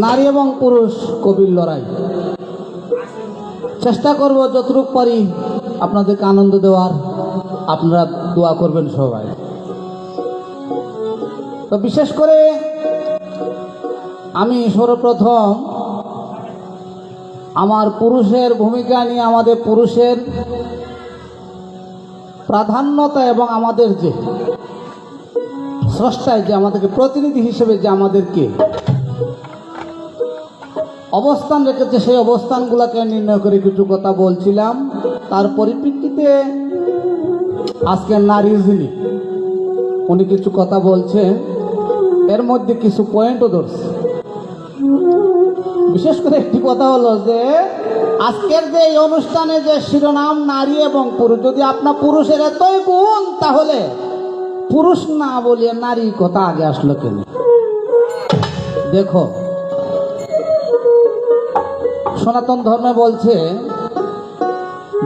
নারী এবং পুরুষ কবির লড়াই। চেষ্টা করব যতটুকু পারি আপনাদেরকে আনন্দ দেওয়ার। আপনারা দোয়া করবেন সবাই। তো বিশেষ করে আমি সর্বপ্রথম আমার পুরুষের ভূমিকা নিয়ে, আমাদের পুরুষের প্রাধান্যতা এবং আমাদের যে স্রষ্টায় যে আমাদেরকে প্রতিনিধি হিসেবে যে আমাদেরকে অবস্থান রেখেছে, সেই অবস্থানগুলোকে নির্ণয় করে কিছু কথা বলছিলাম। তার পরিপ্রেক্ষিতে আজকে নারী যিনি উনি কিছু কথা বলছেন, এর মধ্যে কিছু পয়েন্টও ধরছে। বিশেষ করে একটি কথা হলো যে আজকের যে এই অনুষ্ঠানে যে শিরোনাম নারী এবং পুরুষ, যদি আপনার পুরুষের এতই গুণ, তাহলে পুরুষ না বলিয়ে নারী কথা আগে আসলো কেন? দেখো, সনাতন ধর্মে বলছে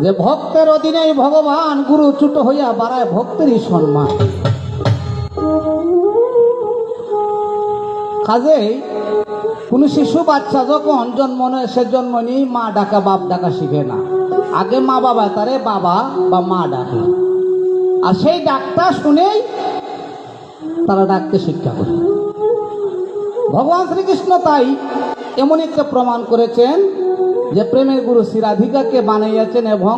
যে ভক্তের অধীনেই ভগবান, গুরু ছোট হইয়া বাড়ায় ভক্তেরই সম্মান। কাজেই কোন শিশু বাচ্চা যখন জন্ম নেয়, সে জন্ম নিয়েই মা ডাকা বাপ ডাকা শিখে না। আগে মা বাবা তারে বাবা বা মা ডাকে, আর সেই ডাকটা শুনেই তারা ডাকতে শিক্ষা করে। ভগবান শ্রীকৃষ্ণ তাই এমন একটা প্রমাণ করেছেন যে প্রেমের গুরু শ্রী রাধিকাকে বানাইয়াছেন এবং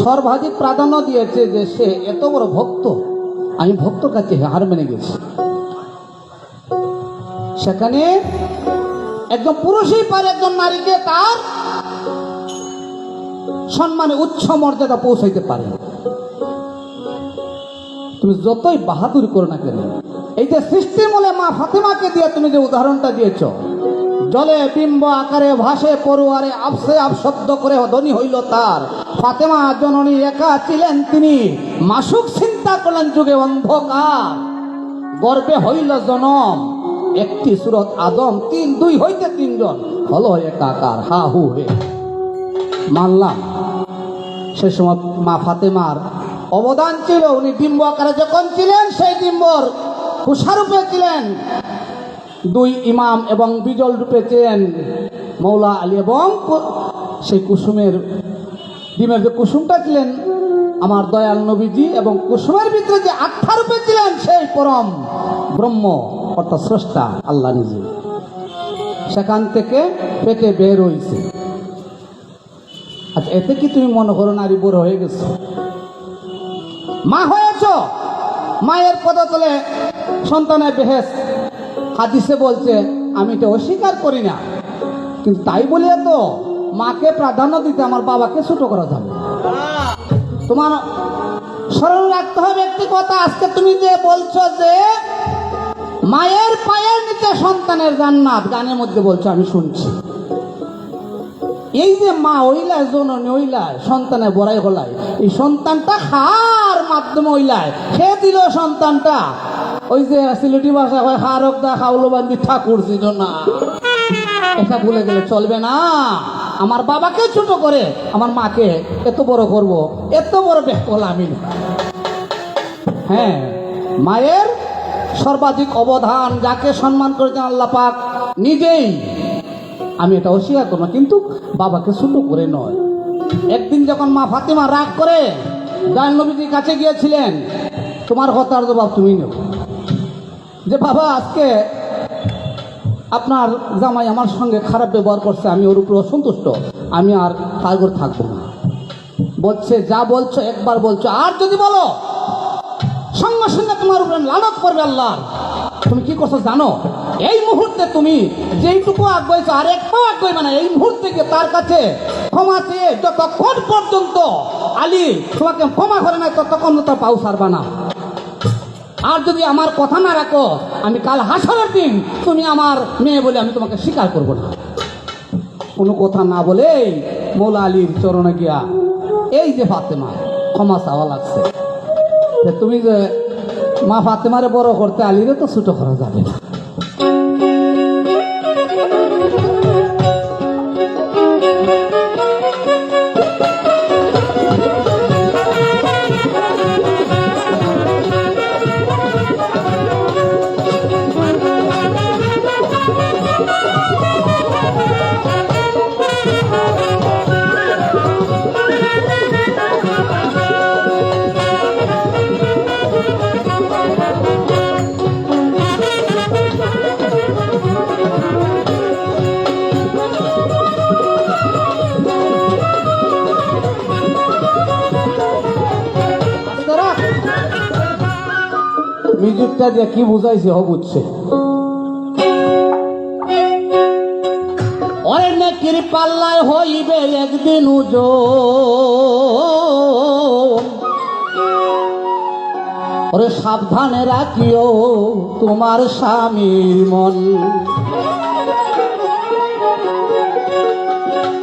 সর্বাধিক প্রাধান্য দিয়েছে যে সে এত বড় ভক্ত, আমি ভক্তর কাছে হার মেনে গেছি। সেখানে একজন পুরুষই পারে একজন নারীকে তার সম্মানে উচ্চ মর্যাদা পৌঁছাইতে পারে। তুমি যতই বাহাদুরি করো না কেন, এই যে সৃষ্টির মূলে মা ফাতেমাকে দিয়ে তুমি যে উদাহরণটা দিয়েছ, জলে বিম্ব আকারে ভাসে পড়ুয়ারে আপসে আপশব্দ করে ধনী হইল তার। ফাতেমা জননী একা ছিলেন তিনি, মাসুক চিন্তা করলেন যুগে অন্ধকার। গর্বে হইল জনম একটি সুরত আদম, দুই হইতে তিনজন হলো একাকার, হা হু হে। মানলাম সে সময় মা ফাতেমার অবদান ছিল। উনি ডিম্ব আকারে যখন ছিলেন, সেই ডিম্বর কুষারূপে ছিলেন দুই ইমাম এবং বিজল রূপে ছিলেন মৌলা আলী, এবং সেই কুসুমের ডিমের যে কুসুমটা ছিলেন আমার দয়াল নবীজি, এবং কুসুমের ভিতরে যে আত্মা রূপে ছিলেন সেই পরম ব্রহ্ম অর্থাৎ স্রষ্টা আল্লাহ নিজে। সেখান থেকে পেটে বের হয়েছে। আচ্ছা, এতে কি তুমি মনে করো নারী বড় হয়ে গেছে? মা হয়েছ, মায়ের পদতলে সন্তানের বেহেস। হাদিসে বলছে, আমি এটা অস্বীকার করি না, কিন্তু তাই বলিয়া তো মাকে প্রাধান্য দিতে আমার বাবাকে ছোট করা যাবে। তোমার স্মরণ রাখতে হবে একটি কথা। আজকে তুমি যে বলছো যে মায়ের পায়ের নিচে সন্তানের জান্নাত, গানের মধ্যে বলছো, আমি শুনছি। এই যে মা হইলায়, জননী হইলায়, সন্তানে বড়াই হলায়, এই সন্তানটা খার মাধ্যমে হইলায়, সে দিল সন্তানটা। ওই যে সিলেটি ভাষা হয়, হারক দা খাউলো বান্দি ঠাকুর ছিল না, এটা ভুলে গেলে চলবে না। আমার বাবাকে ছোট করে আমার মাকে এত বড় করব, এত বড় বেহল আমি না। হ্যাঁ, মায়ের সর্বাধিক অবদান, যাকে সম্মান করেছেন আল্লাহ পাক নিজেই, আমি এটা অস্বীকার করব না, কিন্তু বাবাকে ছোট করে নয়। একদিন যখন মা ফাতেমা রাগ করে দয়াল নবীজির কাছে গিয়েছিলেন, তোমার কথার জবাব তুমি নেও, যে বাবা আজকে আপনার জামাই আমার সঙ্গে খারাপ ব্যবহার করছে, আমি ওর উপরে অসন্তুষ্ট, আমি আর তার ঘর থাকবো না। বলছে, যা বলছো একবার বলছো, আর যদি বলো সঙ্গে সঙ্গে তোমার উপরে লানত করবে আল্লাহ। তুমি কি করছো জানো? এই মুহূর্তে তুমি যেইটুকু আগ্রহীছো আর এক পা আগ্রহী, মানে এই মুহূর্তে গিয়ে তার কাছে ক্ষমা চেয়ে যতক্ষণ পর্যন্ত আলী তোমাকে ক্ষমা করে নাই, ততক্ষণ তার পাও ছাড়বা না। আর যদি আমার কথা না রাখো, আমি কাল হাসরের দিন তুমি আমার মেয়ে বলে আমি তোমাকে স্বীকার করবো না। কোনো কথা না বলে মৌলা আলীর চরণে গিয়া এই যে ফাতেমা ক্ষমা চাওয়া লাগছে। তুমি যে মা ফাতেমারে বড় করতে, আলীরে তো ছোট করা যাবে না। দুইটা দিয়ে কি বুঝাইছে হ বুঝছে। ওরে নেকির পাল্লায় হইবে একদিন ওজন, ওরে সাবধানে রাখিও তোমার স্বামীর মন।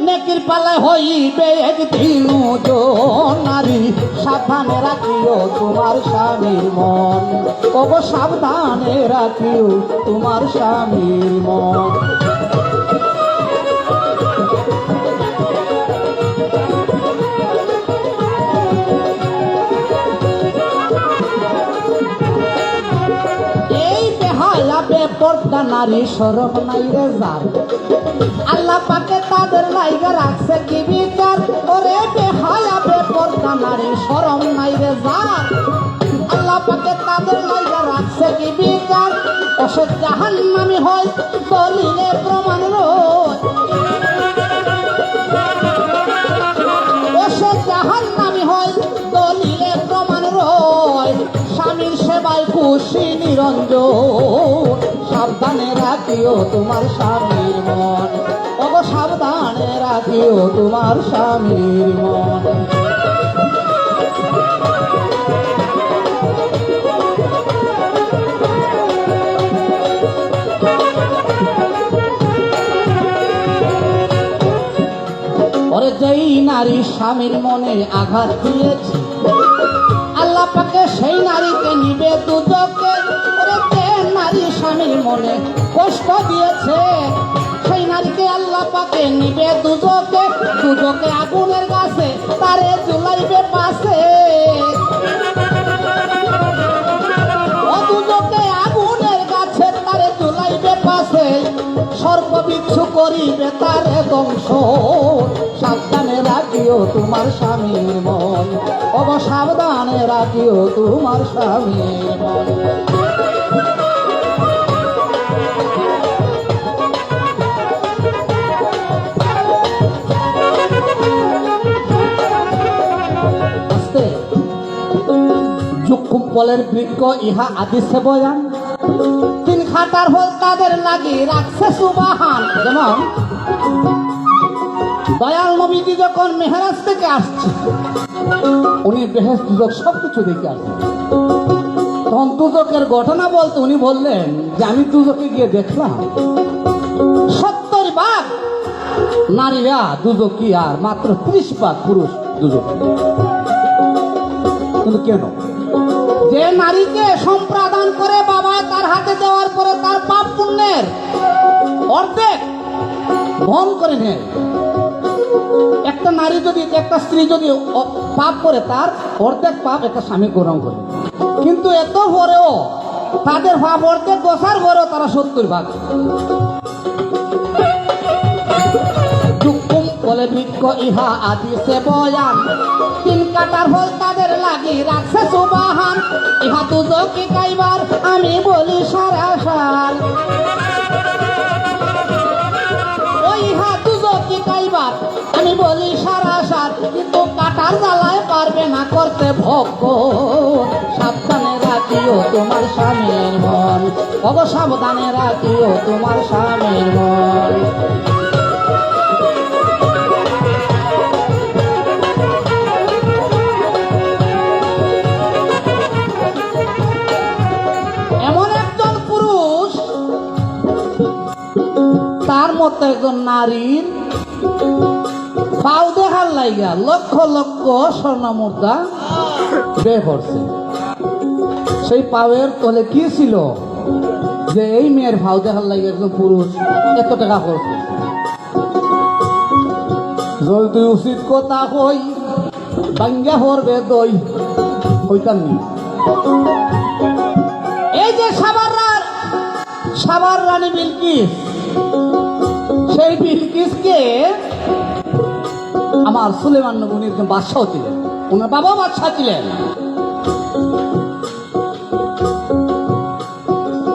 নেকির পাল্লায় হইবে একদিন ওজন, নারী সাবধানে রাখিও তোমার স্বামীর মন। ওগো সাবধানে রাখিও তোমার স্বামীর মন। পর্দা নারী শরম নাই রে যার, আল্লাহ পাকে তাদের লাইগা রাখছে কি বিচার। ওরে বেহায়া বেপর্দা নারী শরম নাই রে যার, আল্লাহ পাকে তাদের লাইগা রাখছে কি বিচার। অসৎ জাহান্নামী হয় দলিলে প্রমাণ রয়, অসৎ জাহান্নামী হয় দলিলে প্রমাণ রয়। স্বামীর সেবায় খুশি নিরঞ্জন, সাবধানে রাখিও তোমার স্বামীর মন। ওগো সাবধানে রাখিও তোমার স্বামীর মন। ওরে যেই নারী স্বামীর মনে আঘাত দিয়েছে, আল্লাহ পাকে সেই নারীকে নিবে দুদকে। ওরে যে নারী স্বামীর মনে কষ্ট দিয়েছে, সেই নারীকে আল্লাহ পাকে নিবে দুদকে। দুদকে আগুনের কাছে তারে ঝুলাইবে পাশে, ও দুদকে আগুনের কাছে তারে ঝুলাইবে পাশে। সর্প বিচ্ছু করিবে তারে ধ্বংস, সাবধানে রাখিও তোমার স্বামীর মন। ওগো সাবধানে রাখিও তোমার স্বামীর মন। ফলের বৃক্ষ ইহা আদিছে বয়ান, তিন খাটার হল তাদের লাগি রাখছে সুবাহান। যেমন দয়াল নবীজি যখন মেহরাজ থেকে আসছে, উনি বেহেশত দুজক সবকিছু দেখে আসছেন। তখন দুজকের ঘটনা বলতে উনি বললেন যে আমি দুজকে গিয়ে দেখলাম 70 ভাগ নারীরা দুজকি আর মাত্র 30 ভাগ পুরুষ দুজক। কিন্তু কেন? যে নারীকে সম্প্রদান করে বাবা তার হাতে দেওয়ার পরে তার পাপ পুণ্যের অর্ধেক বহন করে নেয়। একটা নারী যদি, একটা স্ত্রী যদি পাপ করে, তার অর্ধেক পাপ একটা স্বামী গ্রহণ করে। কিন্তু এত পরেও তাদের পাপ অর্ধেক গোসার পরেও তারা 70 ভাগ। বলে বৃক্ষ ইহা আদিছে বয়ান, তিন কাটার হল তাদের লাগি রাখছে সুবাহান। ইহা দুজকে কাইবার আমি বলি সারাসার, ওই ইহা দুজকে কাইবার আমি বলি সারাসার। কিন্তু কাটার জ্বালায় পারবে না করতে ভক্ত, সাবধানে রাখিও তোমার স্বামীর মন। ওগো সাবধানে রাখিও তোমার স্বামীর মন। তার মতো একজন নারীর পাও দেখার লাইগা লক্ষ লক্ষ স্বর্ণ মুদ্রা ব্যয় করছে। সেই পাওয়ের তলে কি ছিল যে এই মেয়ের ভাও দেখার লাইগা একজন পুরুষ এত টাকা করছে। যদি উচিত কথা কই বাঙ্গা হরবে দই হইতাম নি। এই যে সাবার রানী বিলকিস, সেই বিলকিসকে আমার সুলেমান নবী উনি একজন বাদশাহ ছিলেন, ওনার বাবা বাদশাহ ছিলেন।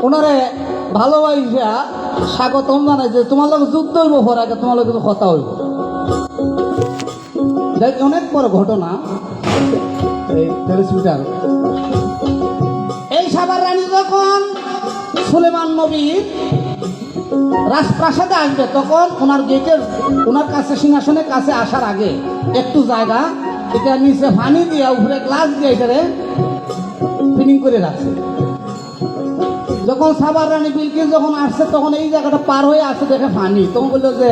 ওনারে ভালোবাসা স্বাগতম জানাই যে তোমার লোক যুদ্ধ হইব, হওয়ার আগে তোমার লোক কথা হইব। দেখ অনেক বড় ঘটনা। এই সাবার রানী যখন সুলেমান নবীর রাজপ্রাসাদে আসবে, তখন ওনার গেটের ওনার কাছে সিংহাসনের কাছে আসার আগে একটু জায়গা এটা নিচে পানি দিয়ে উপরে গ্লাস দিয়ে এটারে ফিনিং করে রাখছে। যখন সাবার রানী বিলকিস যখন আসছে তখন এই জায়গাটা পার হয়ে আসছে, দেখে পানি, তখন বললো যে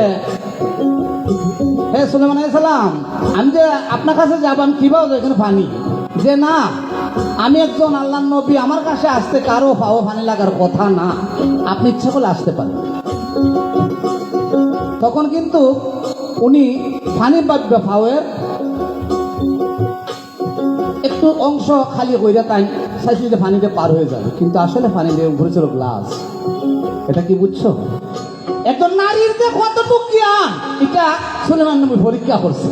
হে সুলেমান আলাইহিস সালাম, আমি যে আপনার কাছে যাবো, আমি কিভাবে এখানে পানি? যে না, আমি একজন আল্লাহর নবী, আমার কাছে আসতে কারো পাও পানি লাগার কথা না, আপনি ইচ্ছা করলে আসতে পারেন। তখন কিন্তু উনি পানি পাবে পাওয়ের একটু অংশ খালি কইরা তাই সাইকেলটা পানিতে পার হয়ে যাবে, কিন্তু আসলে পানিতে উপরে ছিল গ্লাস। এটা কি বুঝছো? একজন নারীর যে কতটুকু জ্ঞান, এটা সুলেমান নবী পরীক্ষা করছে।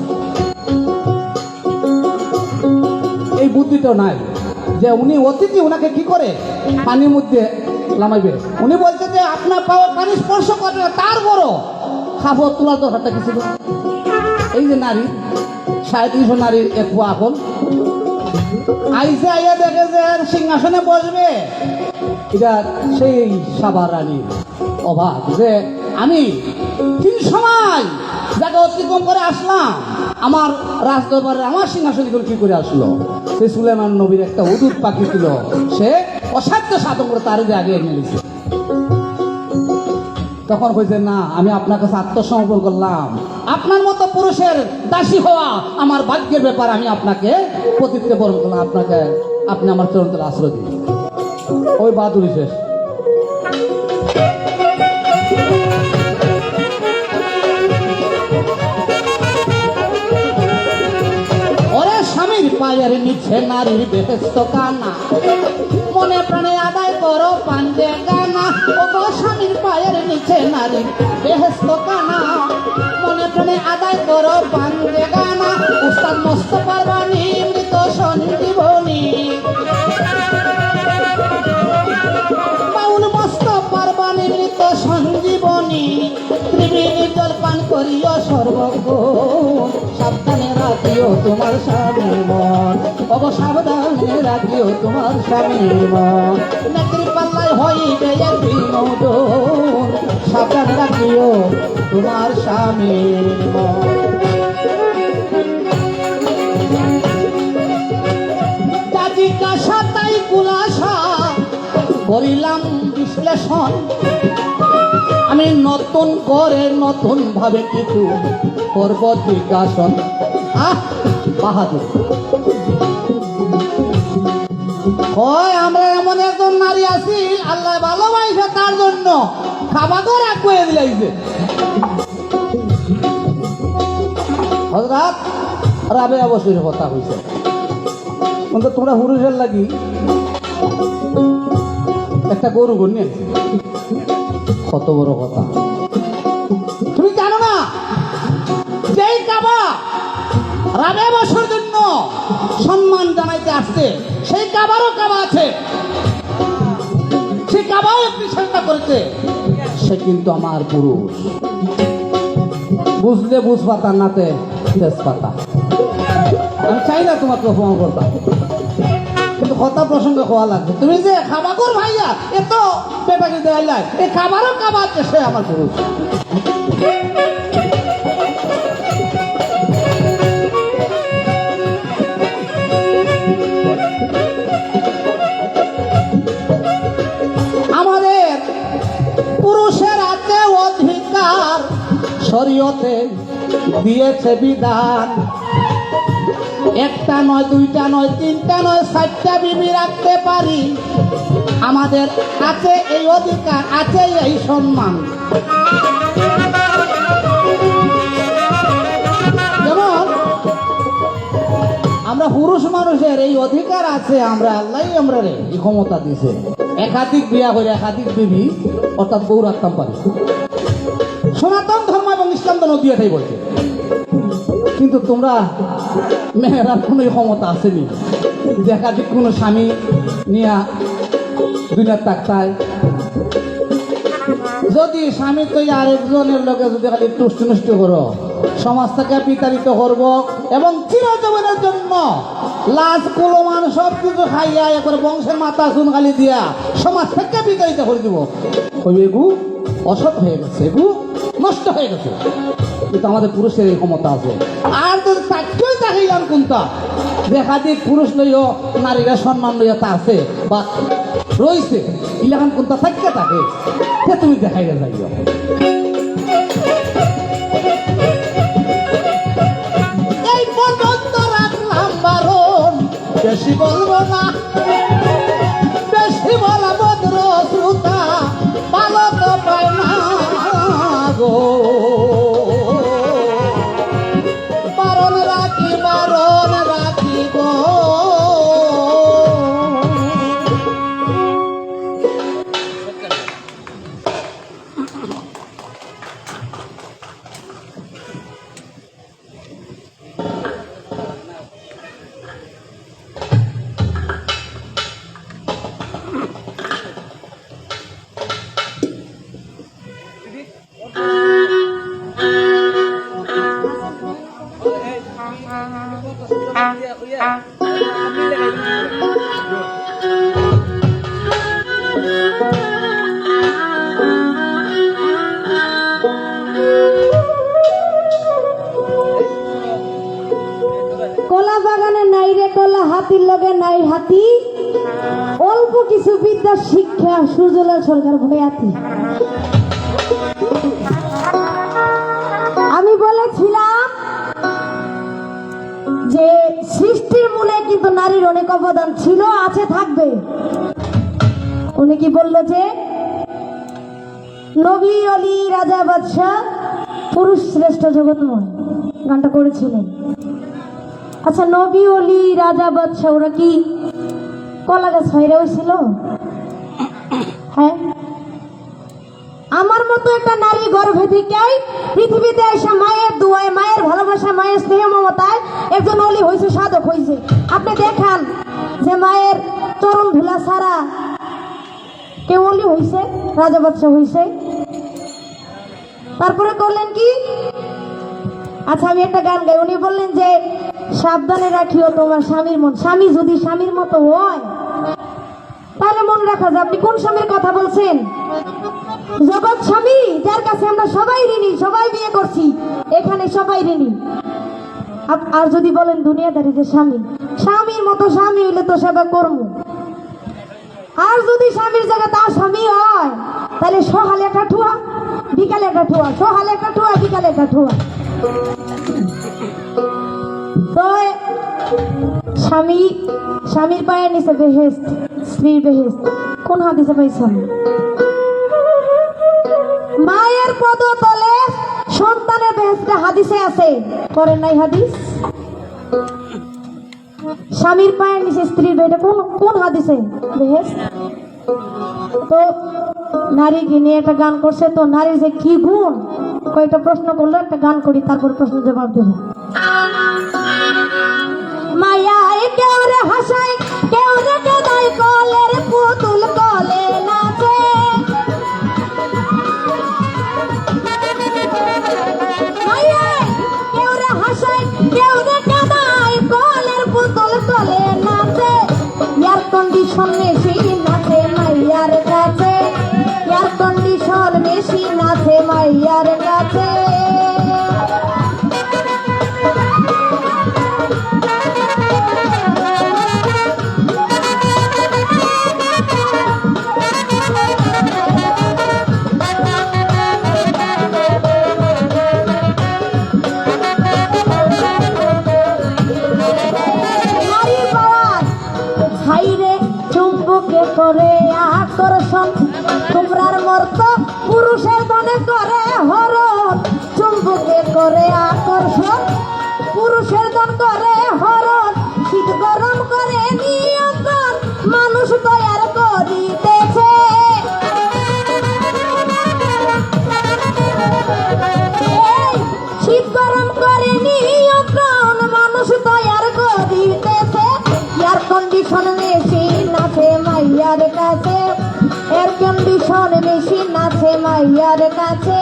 এই বুদ্ধিটা নাই যে উনি অতিথি, ওনাকে কি করে পানির মধ্যে নামাইবে। উনি বলছে যে আপনার পাওয়ার পানি স্পর্শ করবে না, তার বড় খাবো তোলার দরকারটা কিছু। এই যে নারী 350 নারীর এক এখন আইসে আইয়া দেখে যে সিংহাসনে বসবে, এটা সেই সাবার রানীর অবাক যে আমি 3 সময় জায়গা অতিক্রম করে আসলাম, আমার রাজদরবারে আমার সিংহাসন কি করে আসলো? সে সুলেমান নবীর একটা উদুত পাখি ছিল, সে অসাধ্য সাধন করে তার যে আগে এনে নিয়েছে। তখন কইছে না, আমি আপনার কাছে আত্মসমর্পণ করলাম, আপনার মতো পুরুষের দাসী হওয়া আমার ভাগ্যের ব্যাপার, আমি আপনাকে প্রতিজ্ঞা বরণ করলাম, আপনাকে আপনি আমার চরণতলে আশ্রয় দিন। ওই বাহাদুরি শেষ। ওরে স্বামীর পায়ের নিচে নারীর বেহেস্ত কানা, মনে প্রাণে আদায় করো পান্ডে গানা। ও গো স্বামীর পায়ের নিচে নারীর বেহেস্ত কানা, মনে প্রাণে আদায় করো পান্ডে গানা। উস্তাদ মোস্তফার বাণী মৃত সঞ্জীবনী, বাউল মোস্তফার বাণী মৃত সঞ্জীবনী। ত্রিবেণী জল পান করিও সর্বক্ষণ, সাবধানে রাখিও তোমার স্বামীর মন। অব সাবধানে রাখিও তোমার স্বামীর মন। নেত্রী পাল্লায় হইবে এক বিনোদন, সাবধানে রাখিও তোমার স্বামীর মন। জিজ্ঞাসা তাই কুলাসা করিলাম বিশ্লেষণ, আমি নতুন করে নতুন ভাবে কিছু করব জিজ্ঞাসন। বাহাদুর হয় আমরা এমন একজন নারী আছি, আল্লাহ ভালোবাসে তার জন্য খাবারও রাখবো দিলাইছে। হযরত রাবেয়া বসির কথা হইছে, কিন্তু তোমরা পুরুষের লাগি একটা গরু গণ্য, কত বড় কথা তুমি জানো না? যেই কাবা রাবেয়া বসর জন্য সম্মান জানাইতে আসছে, সেই কাবারও কাবা আছে, সেই কাবাও একটি চিন্তা করেছে, সে কিন্তু আমার পুরুষ। বুঝলে বুঝ পাতা, নাতে তেজপাতা। আমি চাই না তোমাকে অপমান করতাম, কিন্তু কথা প্রসঙ্গে হওয়া লাগবে। তুমি যে খাবাকর ভাইয়া এত পেপাকি দেওয়াই, এই খাবারও কাবার, সে আমার পুরুষ। আমাদের পুরুষের হাতে অধিকার শরীয়তে দিয়েছে বিধান, একটা নয়, দুইটা নয়, তিনটা নয়, 4টা বিবি রাখতে পারি। আমাদের আছে এই অধিকার, আছে এই সম্মান। যেমন আমরা পুরুষ মানুষের এই অধিকার আছে, আমরা আল্লাহ আমরা এই ক্ষমতা দিছে, একাধিক বিয়া করে একাধিক বিবি অর্থাৎ বউ রাখতাম পারি। সনাতন ধর্ম এবং ইসলাম তো নদী এটাই বলছে, কিন্তু তোমরা মেয়েরা কোনো ক্ষমতা আসেনি যে একাধিক কোনো স্বামী নিয়ে দুনিয়ার তাকতায়। যদি স্বামী তো আরেকজনের লোকে যদি খালি তুষ্ট করো, সমাজ থেকে বিতাড়িত করব এবং চিরজীবনের জন্য লাজ কুলমান সব কিছু খাইয়া একবার বংশের মাথা চুনকালি দিয়া সমাজ থেকে বিতাড়িত করে দিব। ওই এগু অসৎ হয়ে গেছে, এগু নষ্ট হয়ে গেছে। কিন্তু আমাদের পুরুষের এই ক্ষমতা আছে। আর যদি চাকরি চাকরিলাম কোনটা দেখা দিয়ে পুরুষ লইও নারীরা সম্মান লইয়া তা আছে বা রয়েছে ইলাকান কোনটা থাকতে থাকে সে তুমি দেখাই যাইও। এই পর্যন্ত রাখলাম বারণ, বেশি বলবো না, বেশি বলা ভদ্র শ্রোতা ভালো তো পায় না গো। বারণ রাখি গো। কলা বাগানে নাই রে কলা, হাতির লগে নাই হাতি, অল্প কিছু বিদ্যা শিক্ষা সূর্যলাল সরকার ভয়াতি। আমি বলেছিলাম যে সৃষ্টির মূলে কিন্তু নারীর অনেক অবদান ছিল, আছে, থাকবে। উনি কি বললো যে নবী অলি রাজা বাদশাহ পুরুষ শ্রেষ্ঠ জগৎময়, গানটা করেছিলেন। আচ্ছা, নবী অলি রাজা বাদশাহ ওরা কি কলা গাছ হয়ে হয়েছিল? হ্যাঁ, আমার মতো একটা নারী গর্ভে থেকেই পৃথিবীতে এসে মায়ের দুয়ায়, মায়ের ভালোবাসা, মায়ের স্নেহ মমতায় একজন অলি হয়েছে, সাধক হয়েছে। আপনি দেখান যে মায়ের চরণ ধুলা ছাড়া কেউ অলি হয়েছে, রাজা বাদশাহ হয়েছে? তারপরে করলেন কি? আচ্ছা, আমি একটা গান গাই। উনি বললেন যে সাবধানে রাখিও তোমার স্বামীর মন। স্বামী যদি স্বামীর মতো হয় তাহলে মনে রাখা যায়। আপনি কোন স্বামীর কথা বলছেন? জগৎ স্বামী, যার কাছে আমরা সবাই ঋণী, সবাই বিয়ে করছি, এখানে সবাই ঋণী। আর যদি বলেন দুনিয়াদারি যে স্বামী, স্বামীর মতো স্বামী হইলে তো সেবা করব। আর যদি স্বামীর জায়গা তার স্বামী হয় তাহলে সকালে একটা ঠুয়া, বিকালে একটা ঠুয়া, সকালে একটা ঠুয়া, বিকালে একটা ঠুয়া। তো স্বামীর পায়ের নিচে বেহেশত, স্ত্রীর বেহেশত কোন হাদিসে পাইছেন? মায়ের পদতলে সন্তানের বেহেশতটা হাদিসে আছে, করেন নাই হাদিস? স্বামীর পায়ের নিচে স্ত্রীর বেহেশত কোন হাদিসে বেহেশত? তো নারীকে নিয়ে একটা গান করছে। তো নারীর যে কি গুণ, কয়েকটা প্রশ্ন করলো, একটা গান করি, তারপর প্রশ্ন জবাব দেব। মায়ায় কেউ রে হাসায়, কেউ রে কাঁদায়, কলের পুতুল কলে নাচে। মায়ায় কেউ রে হাসায়, কেউ রে কাঁদায়, কলের পুতুল কলে নাচে। এয়ার কন্ডিশন মেশিন আছে মাইয়ার কাছে, এয়ার কন্ডিশন মেশিন আছে মাইয়ার কাছে। করে আকর্ষণ তোমরার মর্ত, পুরুষের ধনে করে হরণ। চুম্বকে করে আকর্ষণ, পুরুষের ধন করে হরণ। শীত গরম করে নিয়ন্ত্রণ, মানুষ তৈয়ার করিতেছে। শীত গরম করে নিয়ন্ত্রণ, মানুষ তৈয়ার করিতেছে। এয়ার কন্ডিশন মেশিন আছে মাইয়ার কাছে, এয়ার কন্ডিশন মেশিন আছে মাইয়ার কাছে।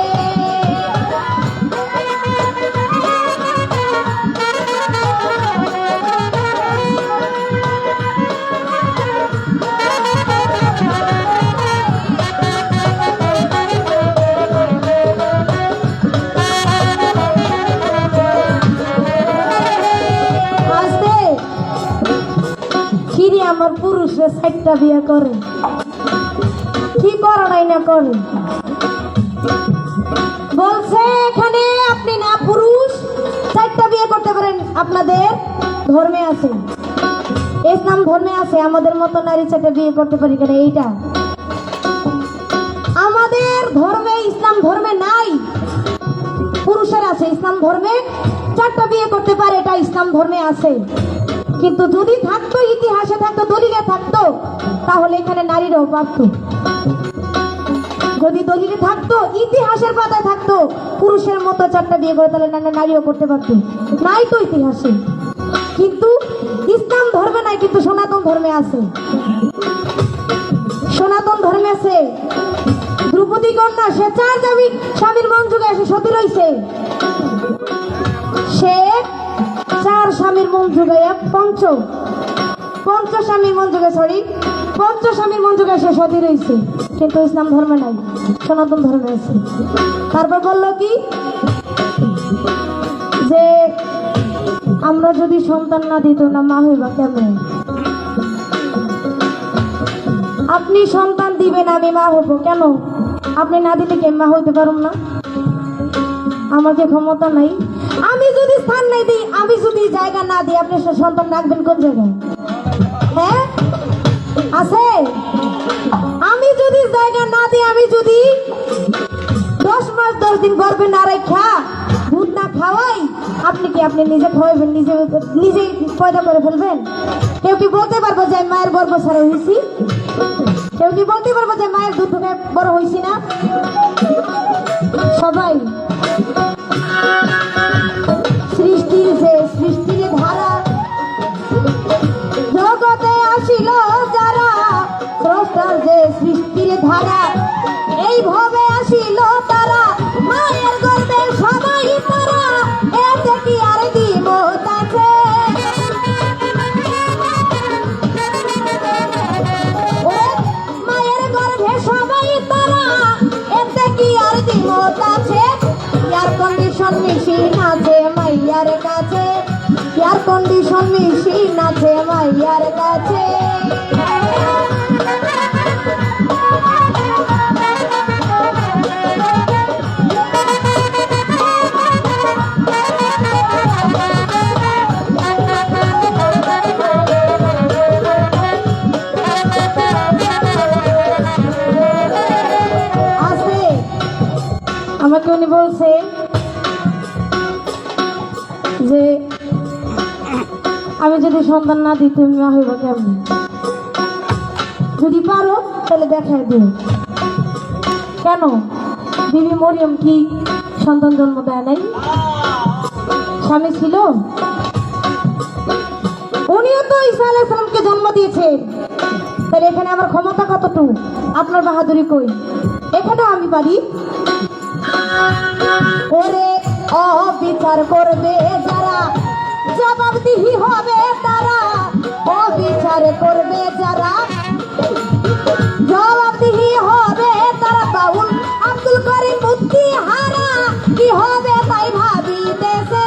চারটা বিয়ে করে, কি করে নাই না করে। বলছে এখানে আপনি না পুরুষ, চারটা বিয়ে করতে পারেন, আপনাদের ধর্মে আছে, ইসলাম ধর্মে আছে, আমাদের মতো নারী চারটা বিয়ে করতে পারি কেন? এইটা আমাদের ধর্মে, ইসলাম ধর্মে নাই। পুরুষের আছে, ইসলাম ধর্মে চারটা বিয়ে করতে পারে, এটা ইসলাম ধর্মে আছে। কিন্তু যদি থাকতো, ইতিহাসে থাকতো, দলিলে থাকতো, তাহলে এখানে নারীরাও পারত। যদি দলিলে থাকতো, ইতিহাসের পাতায় থাকতো, পুরুষের মতো চারটা বিয়ে করে, তাহলে নারীও করতে পারতো। নাই তো ইতিহাসে, কিন্তু ইসলাম ধর্মে নাই, কিন্তু সনাতন ধর্মে আছে। সনাতন ধর্মে আছে দ্রৌপদী কন্যা, সে চার স্বামীর মন যুগে এসে সতী রইছে। সে চার স্বামীর মন যুগে পঞ্চ স্বামীর মন যুগে পঞ্চ স্বামীর মন যুগে সে সতী রইছে, কিন্তু ইসলাম ধর্মে নাই, সনাতন ধর্মে আছে। তারপর বলল কি যে আমরা যদি সন্তান না দিত না, মা হইবা কেমন? আপনি সন্তান দিবেন, আমি মা হবো কেন? আপনি না দিলে কে মা হইতে পারুম না? আমাকে ক্ষমতা নাই। আমি যদি স্থান নাই দিই, আমি যদি জায়গা না দিই, আপনি সন্তান রাখবেন কোন জায়গায়? হ্যাঁ, আছে? আমি যদি জায়গা না দিই, আমি যদি 10 মাস 10 দিন গর্ভে না রেখা দুধ না খাওয়াই, আপনি কি আপনি নিজে খাওয়াবেন, নিজেই পয়দা করে ফেলবেন? কেউ কি বলতে পারবো যে মায়ের গর্ভ ছাড়া হয়েছি? কেউ কি বলতে পারবো যে মায়ের দুধ থেকে বড় হয়েছি না? সবাই সৃষ্টির ধারা জগতে আসিল যারা, স্রষ্টার যে সৃষ্টির ধারা, এইভাবে আসিল তারা, মায়ের গর্ভে সবাই তারা, এতে কি আর দ্বিমত আছে? মায়ের গর্ভে সবাই তারা, এতে কি আর দ্বিমত আছে? এয়ার কন্ডিশন মেশিন আছে মাইয়ার কাছে, এয়ার কন্ডিশন মেশিন আছে মাইয়ার কাছে। আমাকে উনি বলছে যে আমি যদি সন্তান না দিই, তুমি মা হইব কেমন? যদি পারো তাহলে দেখাই দিও। কেন? বিবি মরিয়ম কি সন্তান জন্ম দেয় নাই? স্বামী ছিল, উনিও তো ঈসা আলাইহিস সালামকে জন্ম দিয়েছেন। তাহলে এখানে আমার ক্ষমতা কতটুকু? আপনার বাহাদুরি কই? এখানে আমি পারি। ওরে অবিচার করবে যারা, জবাবদিহি হবে তারা, অবিচার করবে যারা, জবাবদিহি হবে তারা। বাউল আব্দুল করিম বুদ্ধি হারা, কি হবে তাই ভাবিতেছে।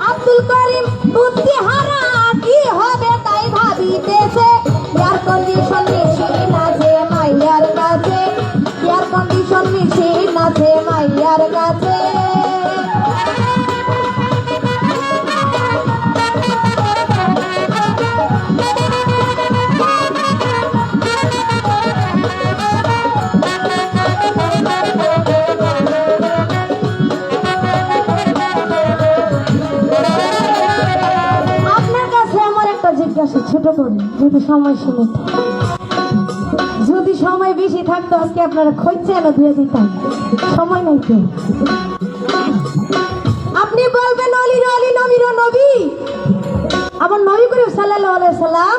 আব্দুল করিম বুদ্ধি হারা, কি হবে তাই ভাবিতেছে। এয়ার কন্ডিশন মেশিন আছে মাইয়ার কাছে, এয়ার কন্ডিশন মেশিন আছে মাইয়ার কাছে। আপনার কাছে আমার একটা জিজ্ঞাসা ছোট করে, যেহেতু সময় সীমিত, যদি সময় বেশি থাকতো আজকে আপনারা খোঁজছে এনে ধুয়ে দিতাম, সময় নাই তো। আপনি বলবেন অলির অলি, নবীর নবী। আমার নবী করিম সাল্লাল্লাহু আলাইহি সাল্লাম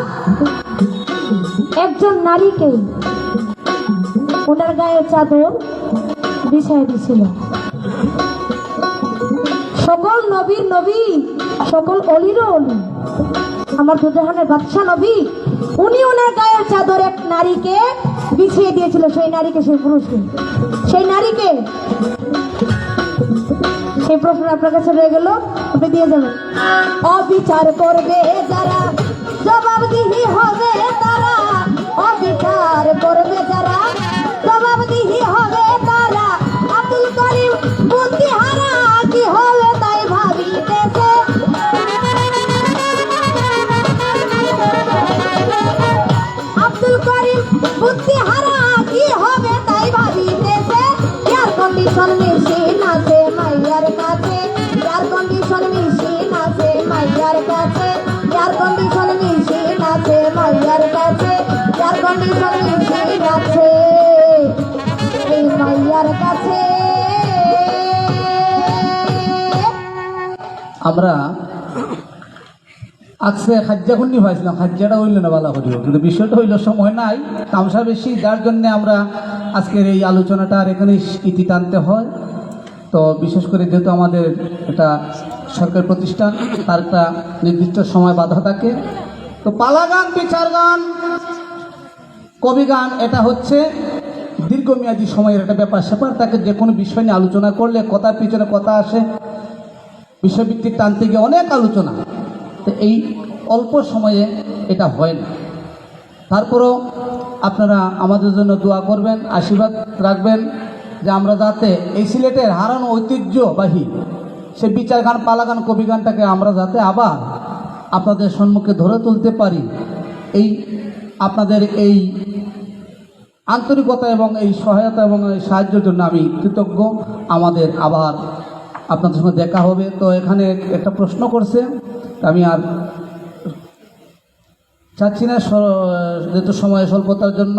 একজন নারীকে ওনার গায়ে চাদর বিছাই দিয়েছিল। সকল নবীর নবী, সকল অলিরও অলি, আমার দুজাহানের বাদশা নবী, উনি ওনার গায়ের চাদর এক নারীকে বিছিয়ে দিয়েছিল। সেই নারীকে, সেই পুরুষকে, সেই নারীকে, সেই প্রশ্ন আপনার কাছে রয়ে গেল। আপনি দিয়ে যাবেন। অবিচার করবে যারা জবাবদিহি হবে তারা, অবিচার করবে যারা জবাবদিহি হবে তারা। আব্দুল করিম বুদ্ধিহারা কি হবে তাই ভাবিতেছে। আব্দুল করিম বুদ্ধিহারা কি হবে তাই ভাবিতেছে। এয়ার কন্ডিশন মেশিন আছে মাইয়ার কাছে, এয়ার কন্ডিশন মেশিন আছে মাইয়ার কাছে, এয়ার কন্ডিশন মেশিন আছে মাইয়ার কাছে, এয়ার কন্ডিশন মেশিন আছে এই মাইয়ার কাছে। আমরা আজকে খাজ্জা খুন্নি পাইছিলাম, খাজ্জাটা হইল না ভালো করিও, কিন্তু বিষয়টা হইল সময় নাই, তামসা বেশি, যার জন্য আমরা আজকের এই আলোচনাটা আর এখানে ইতি টানতে হয়। তো বিশেষ করে যেহেতু আমাদের এটা সরকারি প্রতিষ্ঠান, তার একটা নির্দিষ্ট সময় বাধা থাকে। তো পালা গান, বিচার গান, কবি গান, এটা হচ্ছে দীর্ঘমেয়াদী সময়ের একটা ব্যাপার স্যাপার। তাকে যে কোনো বিষয় নিয়ে আলোচনা করলে কথার পিছনে কথা আসে, বিষয়ভিত্তিক টানতে গিয়ে অনেক আলোচনা, তো এই অল্প সময়ে এটা হয় না। তারপরও আপনারা আমাদের জন্য দোয়া করবেন, আশীর্বাদ রাখবেন যে আমরা যাতে এই সিলেটের হারানো ঐতিহ্যবাহী সে বিচার গান, পালা গান, কবি গানটাকে আমরা যাতে আবার আপনাদের সম্মুখে ধরে তুলতে পারি। এই আপনাদের এই আন্তরিকতা এবং এই সহায়তা এবং এই সাহায্যের জন্য আমি কৃতজ্ঞ। আমাদের আবার আপনাদের সঙ্গে দেখা হবে। তো এখানে একটা প্রশ্ন করছে, আমি আর চাচ্ছি না যেহেতু সময় স্বল্পতার জন্য।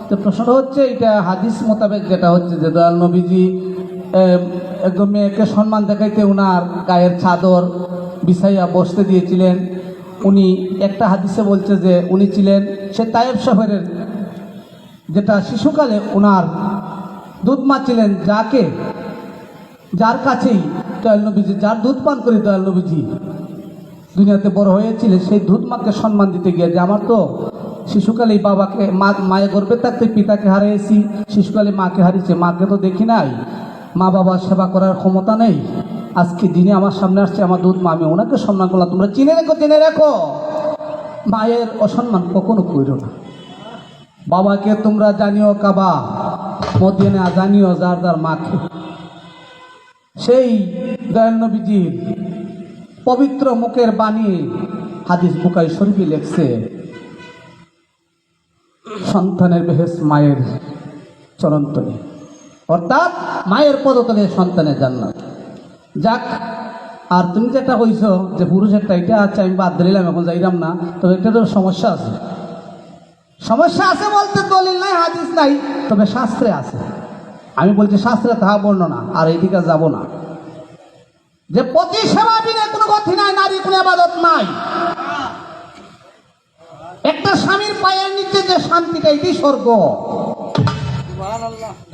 তো প্রশ্নটা হচ্ছে এটা হাদিস মোতাবেক যেটা হচ্ছে যে দয়াল নবীজি একদম মেয়েকে সম্মান দেখাইতে উনার গায়ের চাদর বিছাইয়া বসতে দিয়েছিলেন। উনি একটা হাদিসে বলছে যে উনি ছিলেন সে তায়েব শহরের, যেটা শিশুকালে উনার দুধ মা ছিলেন, যার কাছেই দয়াল নবীজি, যার দুধ পান করে দয়াল নবীজি দুনিয়াতে বড় হয়েছিলেন, সেই দুধ মাকে সম্মান দিতে গিয়ে যে আমার তো শিশুকালেই বাবাকে মায়ের গর্ভে থাকতে পিতাকে হারিয়েছি, শিশুকালে মাকে হারিয়েছে, মাকে তো দেখি নাই, মা বাবার সেবা করার ক্ষমতা নেই, আজকে দিনে আমার সামনে আসছে আমার দুধ মা, আমি ওনাকে সম্মান করলাম। তোমরা চিনে রেখো মায়ের অসম্মান কখনো করো না। বাবাকে তোমরা জানিও কাবা, মদিনা জানিও যার যার মাকে। সেই দয়াল নবীজির পবিত্র মুখের বাণী হাদিস বুখারী শরীফে লেখছে, সন্তানের বেহেশত মায়ের চরণতলে, অর্থাৎ মায়ের পদতলে সন্তানের জান্নাত। যাক, আর তুমি যেটা কইছ যে পুরুষ একটা, এটা আচ্ছা আমি বাদ দিলাম, এখন যাইলাম না, তবে এটা তো সমস্যা আছে। সমস্যা আছে বলতে দলিল নাই, হাদিস নাই, তবে শাস্ত্রে আছে। আমি বলছি শাস্ত্রে তাহা বর্ণনা, আর এইদিকে যাব না। যে পতি সেবা বিনে কোনো গতি নাই, নারী কোনো আবাদত নাই। একটা স্বামীর পায়ের নিচে যে শান্তিটা, এটি স্বর্গ।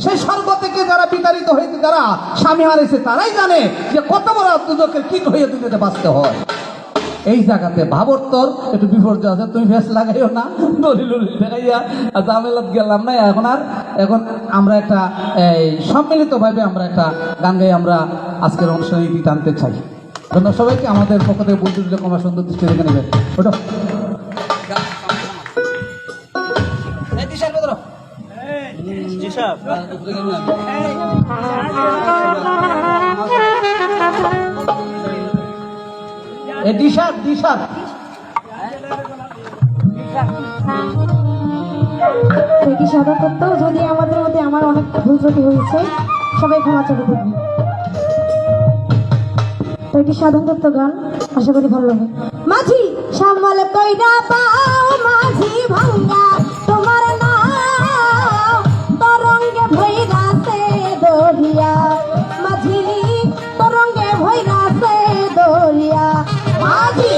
সেই স্বর্গ থেকে যারা বিতাড়িত হয়েছে, যারা স্বামী হারিয়েছে, তারাই জানে যে কত বড় দুজকের কীট হয়ে দুনিয়াতে বাঁচতে হয়। এই জায়গাতে ভাবর্তর একটু বিপর্যয় আছে, তুমি ফেস লাগাইও না, দলিল দেখাইয়া জামেলাত গেলাম না। এখন আমরা একটা সম্মিলিতভাবে আমরা একটা গান গাই, আমরা আজকের অনুষ্ঠানে ইতি টানতে চাই। ধন্যবাদ সবাইকে। আমাদের পক্ষ থেকে বলতে দিলে কমার সুন্দর দৃষ্টি দেখে নেবেন। ওটা কি সাদা তত্ত্ব, যদি আমাদের মধ্যে আমার অনেক ভুল ত্রুটি হয়েছে, সবাই ক্ষমা চেয়ে দেবেন। তো এটি সাধন তত্ত্ব গান, আশা করি ভালো লাগে। মাঝি সামাল কইরা পাও, মাঝি ভাঙ্গা তোমার নাম, তরঙ্গে ভৈরাছে দরিয়া, মাঝি তরঙ্গে ভৈরাছে দরিয়া, মাঝি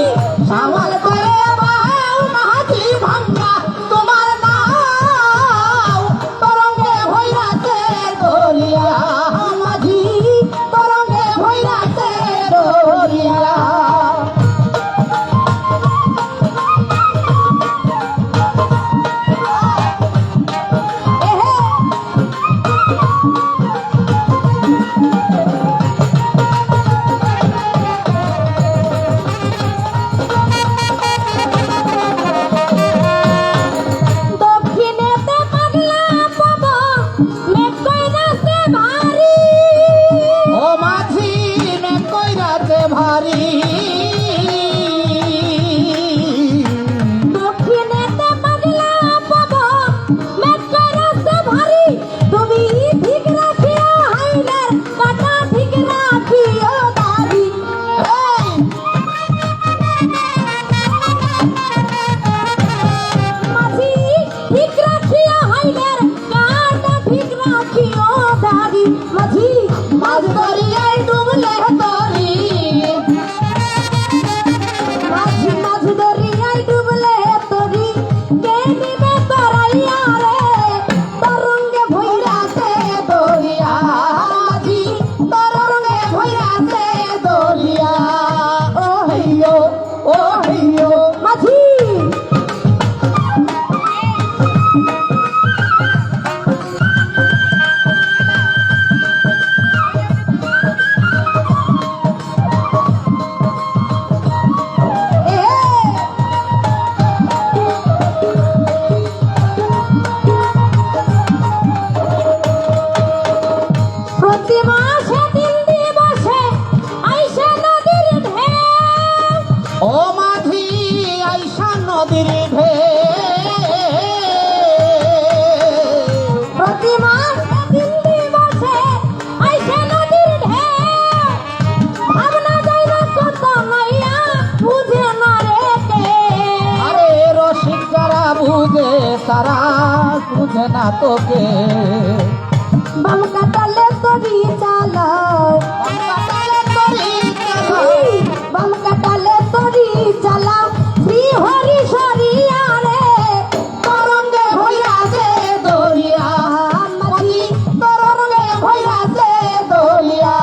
সামাল কইরা পাও, মাঝি ভাঙ্গা তোমার নাম, তরঙ্গে ভৈরাছে দরিয়া, মাঝি তরঙ্গে ভৈরাছে দরিয়া। তারা বুঝে না তোকে বাম কাটালে তরি চালাও বাম কাটালে তরি চালাও শ্রী হরি সরিয়া রে তরঙ্গে ভৈরাছে দরিয়া মাঝি তরঙ্গে ভৈরাছে দরিয়া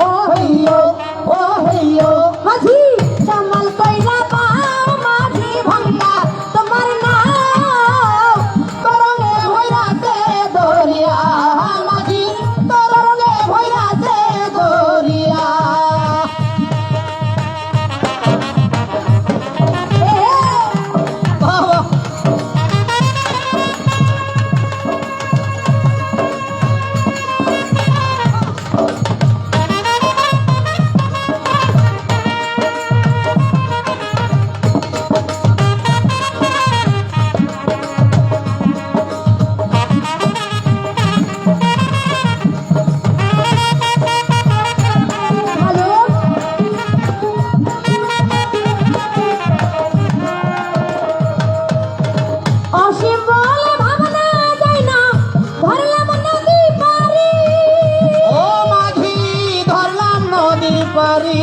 ও হইও মাঝি সামাল কইরা পাও মাঝি ভাঙ্গা তোমার নাও তরঙ্গে ভৈরাছে দরিয়া মাঝি তরঙ্গে ভৈরাছে দরিয়া অসীম বলে ভাবনা যায় না ধরলাম নদী পারি ও মাঝি ধরলাম নদী পারি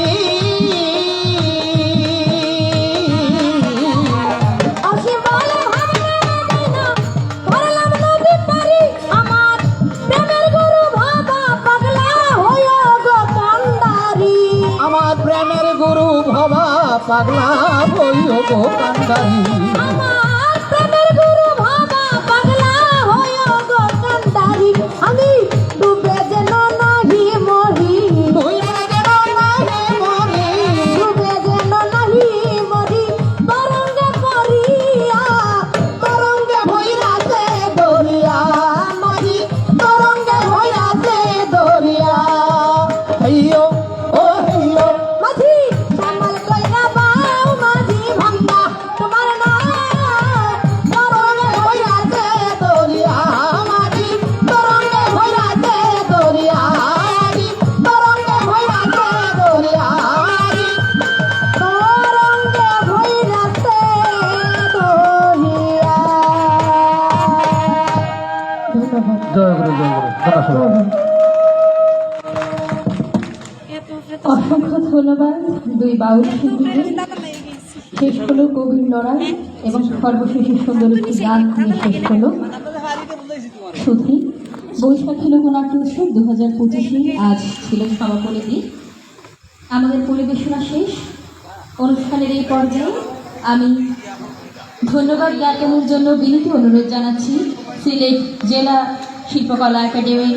অসীম বলে ভাবনা যায় না ধরলাম নদী পারি আমার প্রেমের গুরু ভাবা পাগলা হইয়া গো কান্দারি আমার প্রেমের গুরু ভবা পাগলা হইও গো কান্দারি আমার প্রেমের গুরু ভাবা পাগলা হইয়া গো কান্দারি আমি ডুবে যেন নাহি মরি ডুবে যেন নাহি মরি ডুবে যেন নাহি মরি তরঙ্গে পড়িয়া তরঙ্গে ভৈরাছে দরিয়া মাঝি তরঙ্গে ভৈরাছে দরিয়া হইও ও হইও মাঝি সামাল কইরা বাও মাঝি ভাঙ্গা তোমার নাম তরঙ্গে ভৈরাছে দরিয়া মাঝি তরঙ্গে ভৈরাছে দরিয়া মাঝি তরঙ্গে ভৈরাছে দরিয়া মাঝি তরঙ্গে ভৈরাছে দরিয়া। ধন্যবাদ। জয় গুরু কথা শোনো অসংখ্য ধন্যবাদ দুই বাউল শিল্পীকে। শেষ হলো গভীর লড়াই এবং সর্বশেষে সুন্দর একটি গান নিয়ে শেষ হলো। সুধী বৈশাখী লোকনাট্য উৎসব 2025 আজ ছিল সমাপনী দিন। আমাদের পরিবেশনা শেষ। অনুষ্ঠানের এই পর্যায়ে আমি ধন্যবাদ জ্ঞাপনের জন্য বিনীত অনুরোধ জানাচ্ছি সিলেট জেলা শিল্পকলা একাডেমির